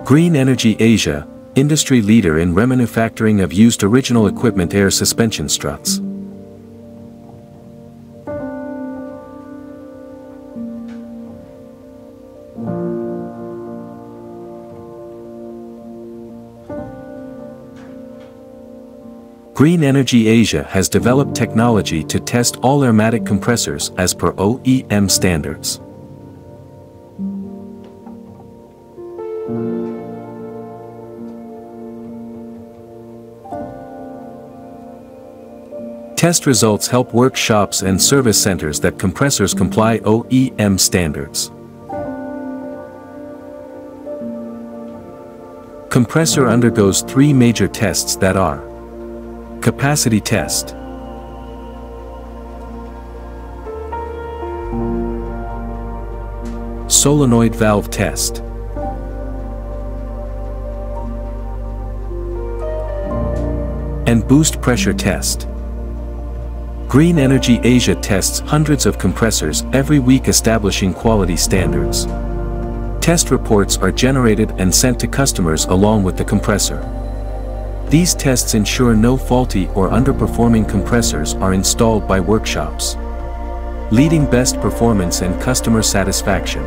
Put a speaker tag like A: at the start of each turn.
A: Green Energy Asia, industry leader in remanufacturing of used original equipment air suspension struts. Green Energy Asia has developed technology to test all Airmatic compressors as per OEM standards. Test results help workshops and service centers that compressors comply OEM standards. Compressor undergoes 3 major tests that are: capacity test, solenoid valve test, and boost pressure test. Green Energy Asia tests hundreds of compressors every week, establishing quality standards. Test reports are generated and sent to customers along with the compressor. These tests ensure no faulty or underperforming compressors are installed by workshops, leading best performance and customer satisfaction.